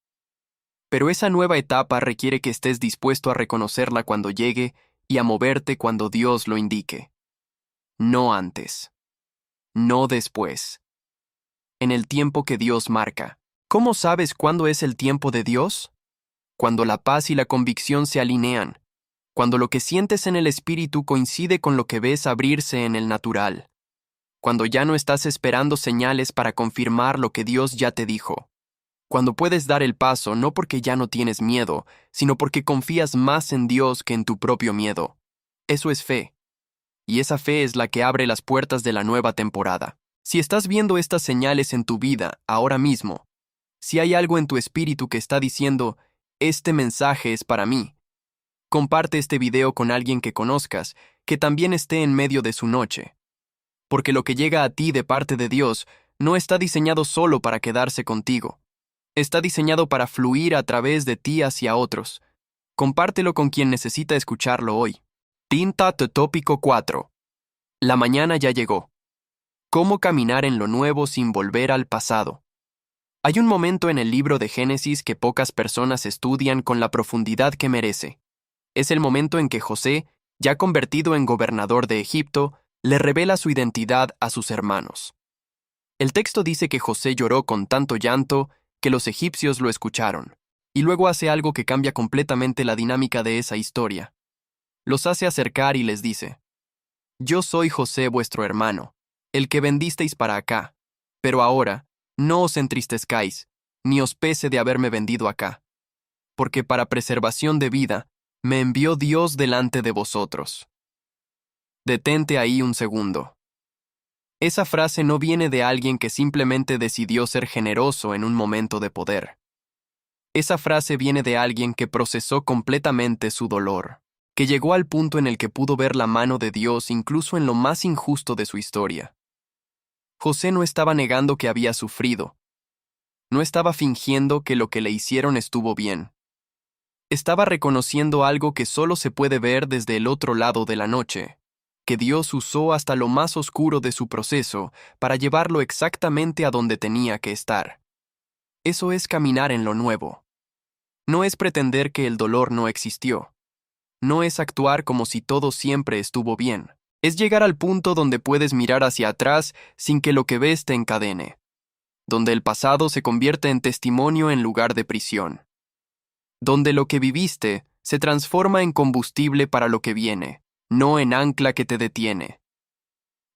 Pero esa nueva etapa requiere que estés dispuesto a reconocerla cuando llegue y a moverte cuando Dios lo indique. No antes. No después. En el tiempo que Dios marca. ¿Cómo sabes cuándo es el tiempo de Dios? Cuando la paz y la convicción se alinean. Cuando lo que sientes en el espíritu coincide con lo que ves abrirse en el natural. Cuando ya no estás esperando señales para confirmar lo que Dios ya te dijo. Cuando puedes dar el paso no porque ya no tienes miedo, sino porque confías más en Dios que en tu propio miedo. Eso es fe. Y esa fe es la que abre las puertas de la nueva temporada. Si estás viendo estas señales en tu vida ahora mismo, si hay algo en tu espíritu que está diciendo, este mensaje es para mí, comparte este video con alguien que conozcas, que también esté en medio de su noche. Porque lo que llega a ti de parte de Dios no está diseñado solo para quedarse contigo. Está diseñado para fluir a través de ti hacia otros. Compártelo con quien necesita escucharlo hoy. Tinta tópico 4. La mañana ya llegó. ¿Cómo caminar en lo nuevo sin volver al pasado? Hay un momento en el libro de Génesis que pocas personas estudian con la profundidad que merece. Es el momento en que José, ya convertido en gobernador de Egipto, le revela su identidad a sus hermanos. El texto dice que José lloró con tanto llanto que los egipcios lo escucharon, y luego hace algo que cambia completamente la dinámica de esa historia. Los hace acercar y les dice: Yo soy José vuestro hermano, el que vendisteis para acá, pero ahora no os entristezcáis, ni os pese de haberme vendido acá, porque para preservación de vida me envió Dios delante de vosotros. Detente ahí un segundo. Esa frase no viene de alguien que simplemente decidió ser generoso en un momento de poder. Esa frase viene de alguien que procesó completamente su dolor, que llegó al punto en el que pudo ver la mano de Dios incluso en lo más injusto de su historia. José no estaba negando que había sufrido. No estaba fingiendo que lo que le hicieron estuvo bien. Estaba reconociendo algo que solo se puede ver desde el otro lado de la noche, que Dios usó hasta lo más oscuro de su proceso para llevarlo exactamente a donde tenía que estar. Eso es caminar en lo nuevo. No es pretender que el dolor no existió. No es actuar como si todo siempre estuvo bien. Es llegar al punto donde puedes mirar hacia atrás sin que lo que ves te encadene. Donde el pasado se convierte en testimonio en lugar de prisión. Donde lo que viviste se transforma en combustible para lo que viene, no en ancla que te detiene.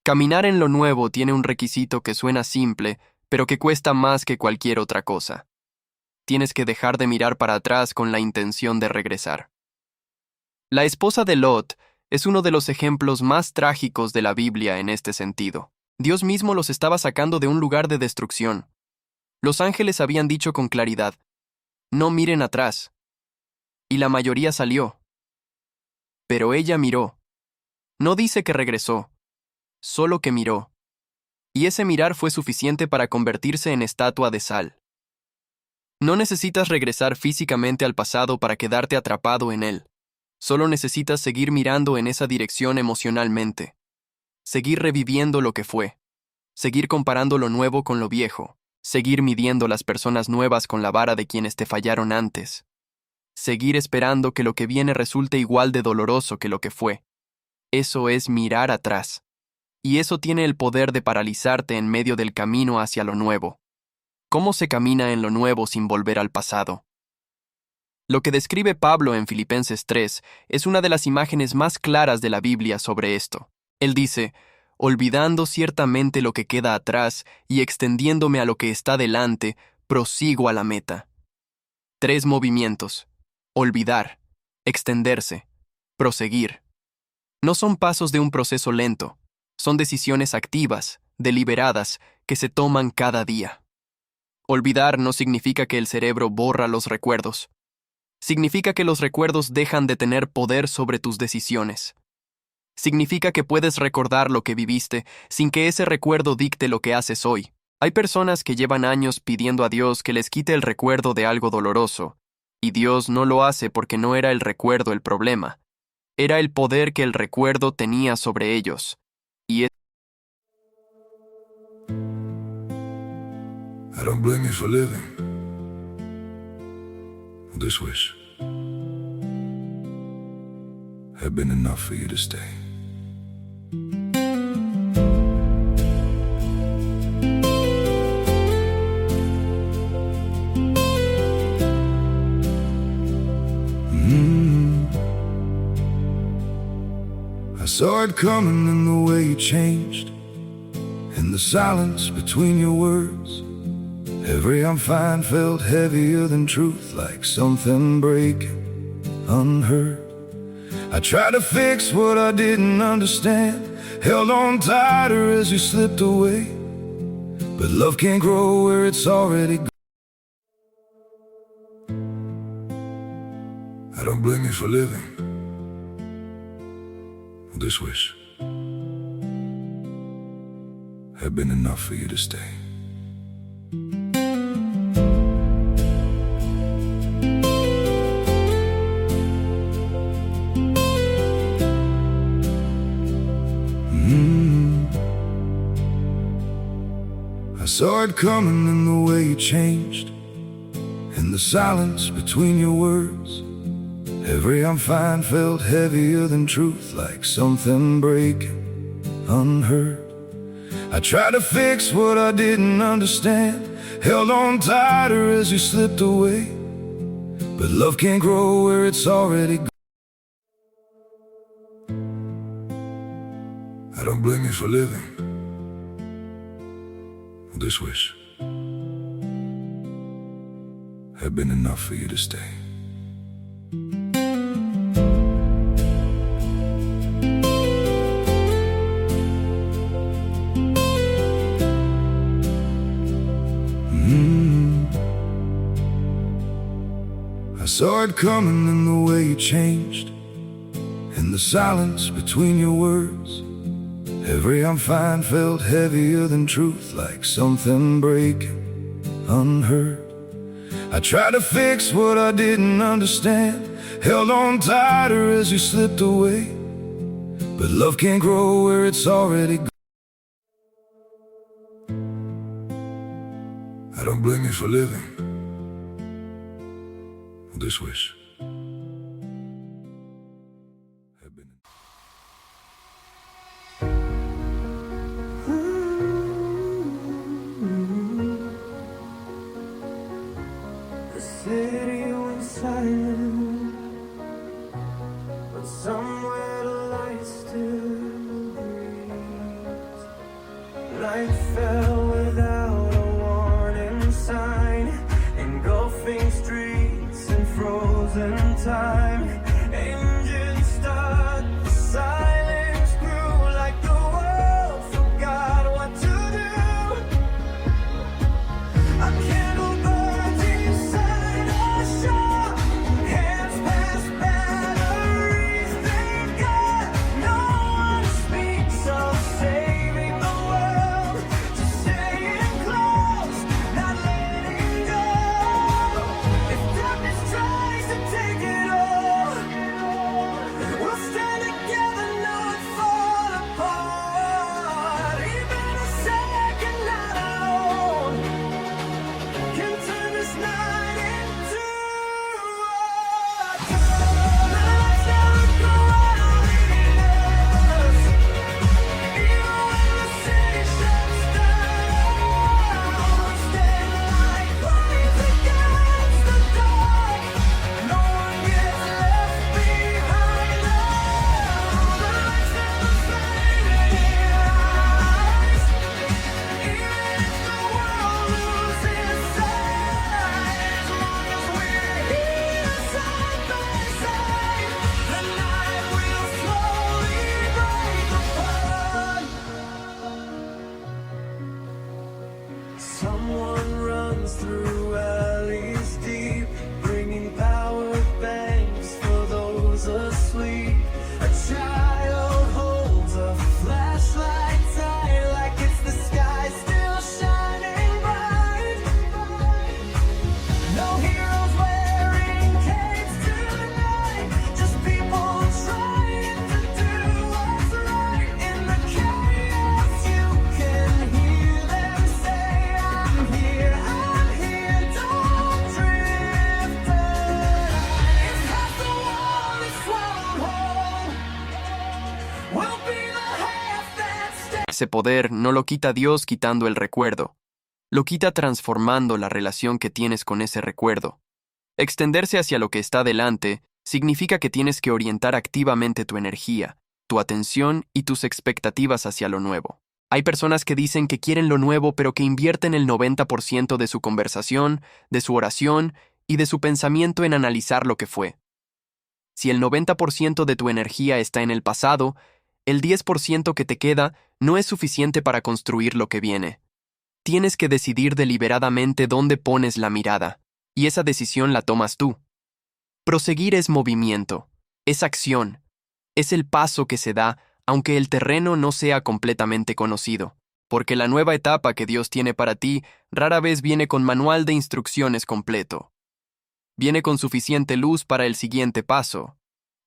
Caminar en lo nuevo tiene un requisito que suena simple, pero que cuesta más que cualquier otra cosa. tienes que dejar de mirar para atrás con la intención de regresar. La esposa de Lot es uno de los ejemplos más trágicos de la Biblia en este sentido. Dios mismo los estaba sacando de un lugar de destrucción. Los ángeles habían dicho con claridad, no miren atrás. Y la mayoría salió. Pero ella miró. No dice que regresó, solo que miró. Y ese mirar fue suficiente para convertirse en estatua de sal. No necesitas regresar físicamente al pasado para quedarte atrapado en él. Solo necesitas seguir mirando en esa dirección emocionalmente. Seguir reviviendo lo que fue. Seguir comparando lo nuevo con lo viejo. Seguir midiendo las personas nuevas con la vara de quienes te fallaron antes. Seguir esperando que lo que viene resulte igual de doloroso que lo que fue. Eso es mirar atrás. Y eso tiene el poder de paralizarte en medio del camino hacia lo nuevo. ¿Cómo se camina en lo nuevo sin volver al pasado? Lo que describe Pablo en Filipenses 3 es una de las imágenes más claras de la Biblia sobre esto. Él dice, olvidando ciertamente lo que queda atrás y extendiéndome a lo que está delante, prosigo a la meta. 3 movimientos. Olvidar, extenderse, proseguir. No son pasos de un proceso lento, son decisiones activas, deliberadas, que se toman cada día. Olvidar no significa que el cerebro borra los recuerdos. Significa que los recuerdos dejan de tener poder sobre tus decisiones. Significa que puedes recordar lo que viviste sin que ese recuerdo dicte lo que haces hoy. Hay personas que llevan años pidiendo a Dios que les quite el recuerdo de algo doloroso, y Dios no lo hace porque no era el recuerdo el problema. Era el poder que el recuerdo tenía sobre ellos. Y I don't blame you for living this wish had been enough for you to stay. I saw it coming in the way you changed, in the silence between your words. Every I'm fine felt heavier than truth, like something breaking, unheard. I tried to fix what I didn't understand, held on tighter as you slipped away. But love can't grow where it's already gone. I don't blame you for living this wish had been enough for you to stay. I saw it coming in the way you changed, in the silence between your words. Every I'm fine felt heavier than truth, like something breaking, unheard. I tried to fix what I didn't understand, held on tighter as you slipped away. But love can't grow where it's already gone. I don't blame you for living this wish had been enough for you to stay. I saw it coming in the way you changed, in the silence between your words. Every I'm fine felt heavier than truth, like something breaking, unheard. I tried to fix what I didn't understand, held on tighter as you slipped away. But love can't grow where it's already gone. I don't blame you for living this wish had been. The city went silent, but somewhere the light still breathes. Night fell without a warning sign, engulfing Ese poder no lo quita Dios quitando el recuerdo, lo quita transformando la relación que tienes con ese recuerdo. Extenderse hacia lo que está delante significa que tienes que orientar activamente tu energía, tu atención y tus expectativas hacia lo nuevo. Hay personas que dicen que quieren lo nuevo, pero que invierten el 90% de su conversación, de su oración y de su pensamiento en analizar lo que fue. Si el 90% de tu energía está en el pasado, el 10% que te queda no es suficiente para construir lo que viene. Tienes que decidir deliberadamente dónde pones la mirada, y esa decisión la tomas tú. Proseguir es movimiento, es acción, es el paso que se da aunque el terreno no sea completamente conocido, porque la nueva etapa que Dios tiene para ti rara vez viene con manual de instrucciones completo. Viene con suficiente luz para el siguiente paso,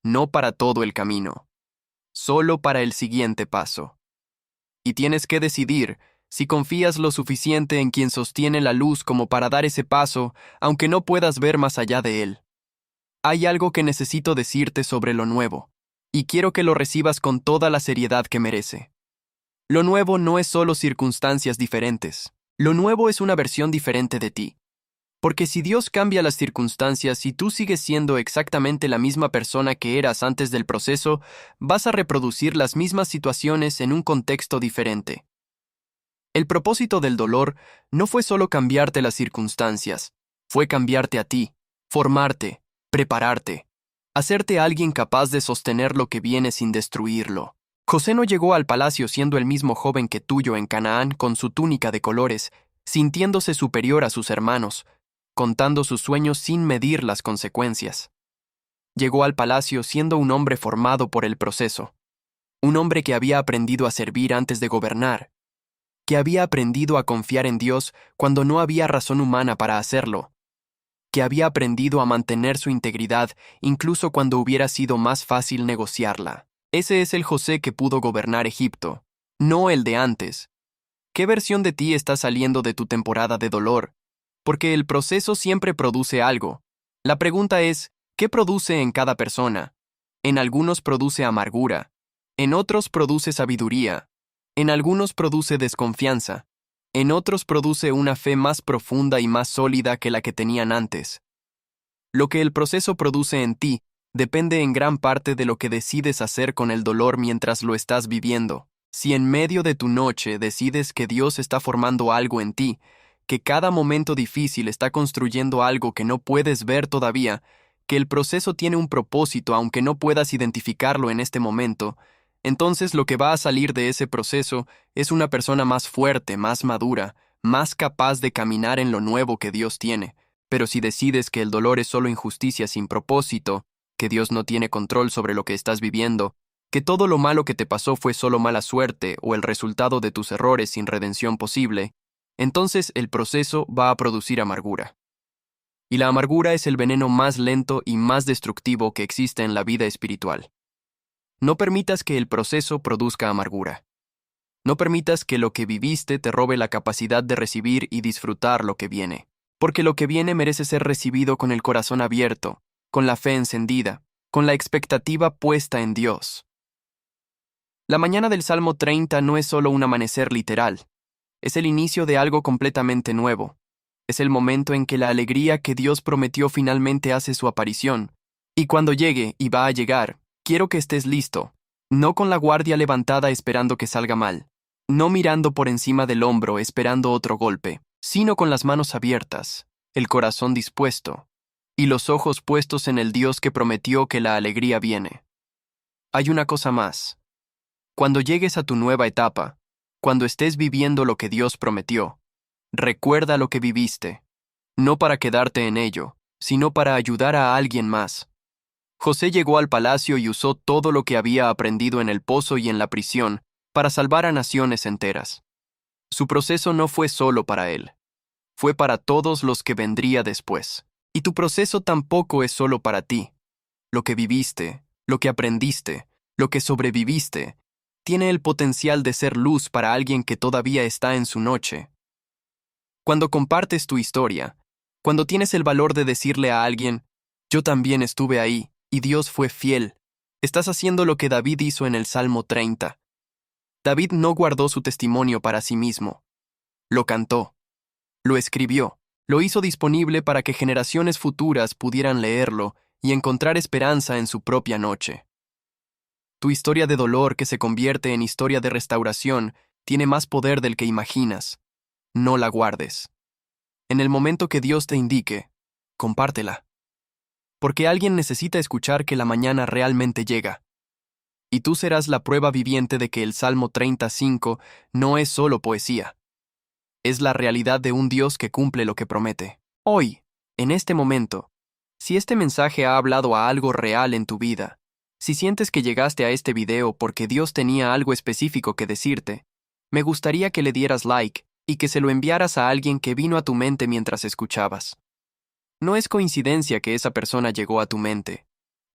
no para todo el camino, solo para el siguiente paso. Y tienes que decidir si confías lo suficiente en quien sostiene la luz como para dar ese paso, aunque no puedas ver más allá de él. Hay algo que necesito decirte sobre lo nuevo, y quiero que lo recibas con toda la seriedad que merece. Lo nuevo no es solo circunstancias diferentes. Lo nuevo es una versión diferente de ti. Porque si Dios cambia las circunstancias y tú sigues siendo exactamente la misma persona que eras antes del proceso, vas a reproducir las mismas situaciones en un contexto diferente. El propósito del dolor no fue solo cambiarte las circunstancias, fue cambiarte a ti, formarte, prepararte, hacerte alguien capaz de sostener lo que viene sin destruirlo. José no llegó al palacio siendo el mismo joven que tuyo en Canaán con su túnica de colores, sintiéndose superior a sus hermanos, contando sus sueños sin medir las consecuencias. Llegó al palacio siendo un hombre formado por el proceso, un hombre que había aprendido a servir antes de gobernar, que había aprendido a confiar en Dios cuando no había razón humana para hacerlo, que había aprendido a mantener su integridad incluso cuando hubiera sido más fácil negociarla. Ese es el José que pudo gobernar Egipto, no el de antes. ¿Qué versión de ti está saliendo de tu temporada de dolor? Porque el proceso siempre produce algo. La pregunta es, ¿qué produce en cada persona? En algunos produce amargura, en otros produce sabiduría, en algunos produce desconfianza, en otros produce una fe más profunda y más sólida que la que tenían antes. Lo que el proceso produce en ti depende en gran parte de lo que decides hacer con el dolor mientras lo estás viviendo. Si en medio de tu noche decides que Dios está formando algo en ti, que cada momento difícil está construyendo algo que no puedes ver todavía, que el proceso tiene un propósito aunque no puedas identificarlo en este momento, entonces lo que va a salir de ese proceso es una persona más fuerte, más madura, más capaz de caminar en lo nuevo que Dios tiene. Pero si decides que el dolor es solo injusticia sin propósito, que Dios no tiene control sobre lo que estás viviendo, que todo lo malo que te pasó fue solo mala suerte o el resultado de tus errores sin redención posible, entonces el proceso va a producir amargura. Y la amargura es el veneno más lento y más destructivo que existe en la vida espiritual. No permitas que el proceso produzca amargura. No permitas que lo que viviste te robe la capacidad de recibir y disfrutar lo que viene. Porque lo que viene merece ser recibido con el corazón abierto, con la fe encendida, con la expectativa puesta en Dios. La mañana del Salmo 30 no es solo un amanecer literal. Es el inicio de algo completamente nuevo. Es el momento en que la alegría que Dios prometió finalmente hace su aparición. Y cuando llegue, y va a llegar, quiero que estés listo, no con la guardia levantada esperando que salga mal, no mirando por encima del hombro esperando otro golpe, sino con las manos abiertas, el corazón dispuesto, y los ojos puestos en el Dios que prometió que la alegría viene. Hay una cosa más. Cuando llegues a tu nueva etapa, cuando estés viviendo lo que Dios prometió, recuerda lo que viviste, no para quedarte en ello, sino para ayudar a alguien más. José llegó al palacio y usó todo lo que había aprendido en el pozo y en la prisión para salvar a naciones enteras. Su proceso no fue solo para él, fue para todos los que vendría después. Y tu proceso tampoco es solo para ti. Lo que viviste, lo que aprendiste, lo que sobreviviste, tiene el potencial de ser luz para alguien que todavía está en su noche. Cuando compartes tu historia, cuando tienes el valor de decirle a alguien, yo también estuve ahí, y Dios fue fiel, estás haciendo lo que David hizo en el Salmo 30. David no guardó su testimonio para sí mismo. Lo cantó, lo escribió, lo hizo disponible para que generaciones futuras pudieran leerlo y encontrar esperanza en su propia noche. Tu historia de dolor que se convierte en historia de restauración tiene más poder del que imaginas. No la guardes. En el momento que Dios te indique, compártela. Porque alguien necesita escuchar que la mañana realmente llega. Y tú serás la prueba viviente de que el Salmo 35 no es solo poesía. Es la realidad de un Dios que cumple lo que promete. Hoy, en este momento, si este mensaje ha hablado a algo real en tu vida, si sientes que llegaste a este video porque Dios tenía algo específico que decirte, me gustaría que le dieras like y que se lo enviaras a alguien que vino a tu mente mientras escuchabas. No es coincidencia que esa persona llegó a tu mente.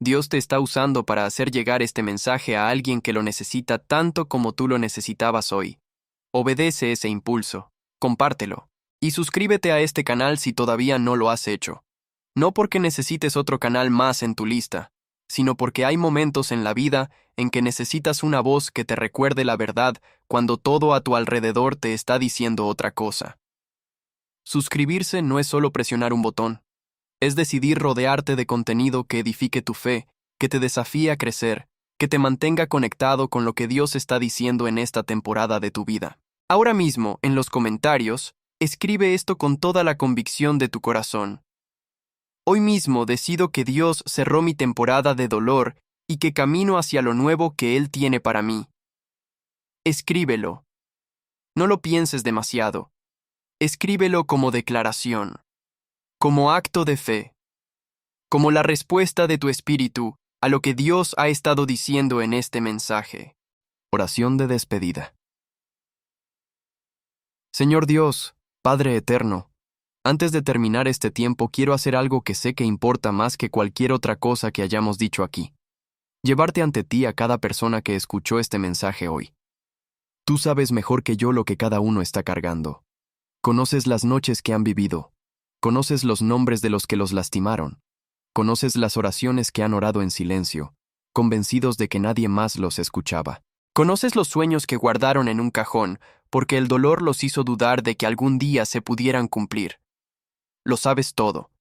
Dios te está usando para hacer llegar este mensaje a alguien que lo necesita tanto como tú lo necesitabas hoy. Obedece ese impulso, compártelo, y suscríbete a este canal si todavía no lo has hecho. No porque necesites otro canal más en tu lista, sino porque hay momentos en la vida en que necesitas una voz que te recuerde la verdad cuando todo a tu alrededor te está diciendo otra cosa. Suscribirse no es solo presionar un botón. Es decidir rodearte de contenido que edifique tu fe, que te desafíe a crecer, que te mantenga conectado con lo que Dios está diciendo en esta temporada de tu vida. Ahora mismo, en los comentarios, escribe esto con toda la convicción de tu corazón. Hoy mismo decido que Dios cerró mi temporada de dolor y que camino hacia lo nuevo que Él tiene para mí. Escríbelo. No lo pienses demasiado. Escríbelo como declaración, como acto de fe, como la respuesta de tu espíritu a lo que Dios ha estado diciendo en este mensaje. Oración de despedida. Señor Dios, Padre eterno, antes de terminar este tiempo quiero hacer algo que sé que importa más que cualquier otra cosa que hayamos dicho aquí. Llevarte ante ti a cada persona que escuchó este mensaje hoy. Tú sabes mejor que yo lo que cada uno está cargando. Conoces las noches que han vivido. Conoces los nombres de los que los lastimaron. Conoces las oraciones que han orado en silencio, convencidos de que nadie más los escuchaba. Conoces los sueños que guardaron en un cajón, porque el dolor los hizo dudar de que algún día se pudieran cumplir. Lo sabes todo.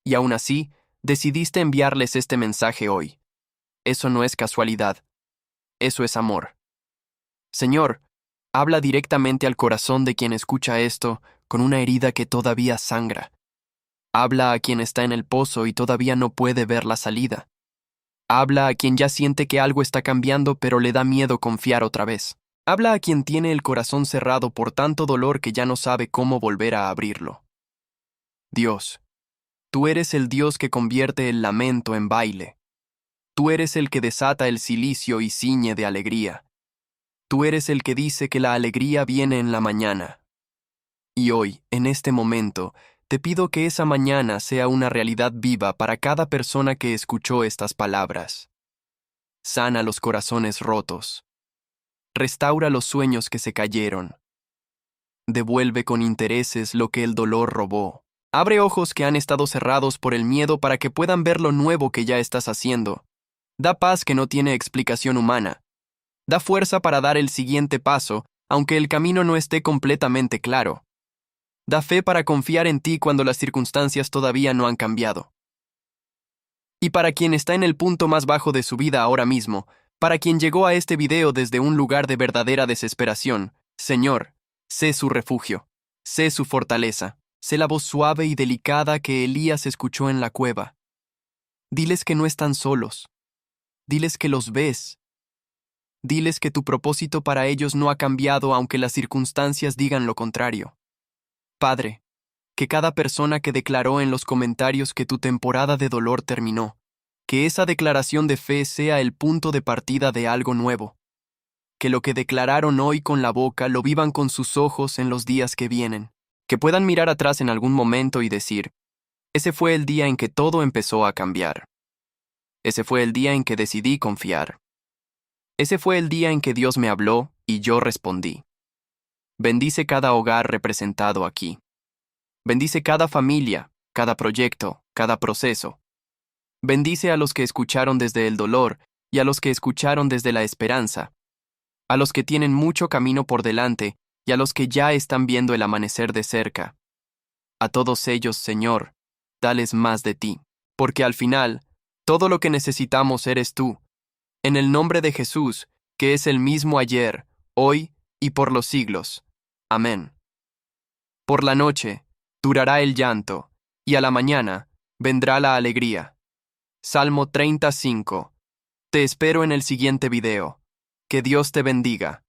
Y aún así, decidiste enviarles este mensaje hoy. Eso no es casualidad. Eso es amor. Señor, habla directamente al corazón de quien escucha esto con una herida que todavía sangra. Habla a quien está en el pozo y todavía no puede ver la salida. Habla a quien ya siente que algo está cambiando pero le da miedo confiar otra vez. Habla a quien tiene el corazón cerrado por tanto dolor que ya no sabe cómo volver a abrirlo. Dios, tú eres el Dios que convierte el lamento en baile. Tú eres el que desata el cilicio y ciñe de alegría. Tú eres el que dice que la alegría viene en la mañana. Y hoy, en este momento, te pido que esa mañana sea una realidad viva para cada persona que escuchó estas palabras. Sana los corazones rotos. Restaura los sueños que se cayeron. Devuelve con intereses lo que el dolor robó. Abre ojos que han estado cerrados por el miedo para que puedan ver lo nuevo que ya estás haciendo. Da paz que no tiene explicación humana. Da fuerza para dar el siguiente paso, aunque el camino no esté completamente claro. Da fe para confiar en ti cuando las circunstancias todavía no han cambiado. Y para quien está en el punto más bajo de su vida ahora mismo, para quien llegó a este video desde un lugar de verdadera desesperación, Señor, sé su refugio, sé su fortaleza, sé la voz suave y delicada que Elías escuchó en la cueva. Diles que no están solos. Diles que los ves. Diles que tu propósito para ellos no ha cambiado aunque las circunstancias digan lo contrario. Padre, que cada persona que declaró en los comentarios que tu temporada de dolor terminó, que esa declaración de fe sea el punto de partida de algo nuevo. Que lo que declararon hoy con la boca lo vivan con sus ojos en los días que vienen. Que puedan mirar atrás en algún momento y decir, ese fue el día en que todo empezó a cambiar. Ese fue el día en que decidí confiar. Ese fue el día en que Dios me habló y yo respondí. Bendice cada hogar representado aquí. Bendice cada familia, cada proyecto, cada proceso. Bendice a los que escucharon desde el dolor y a los que escucharon desde la esperanza. a los que tienen mucho camino por delante y a los que ya están viendo el amanecer de cerca. A todos ellos, Señor, dales más de ti, porque al final, todo lo que necesitamos eres tú. En el nombre de Jesús, que es el mismo ayer, hoy y por los siglos. Amén. Por la noche, durará el llanto, y a la mañana, vendrá la alegría. Salmo 35. Te espero en el siguiente video. Que Dios te bendiga.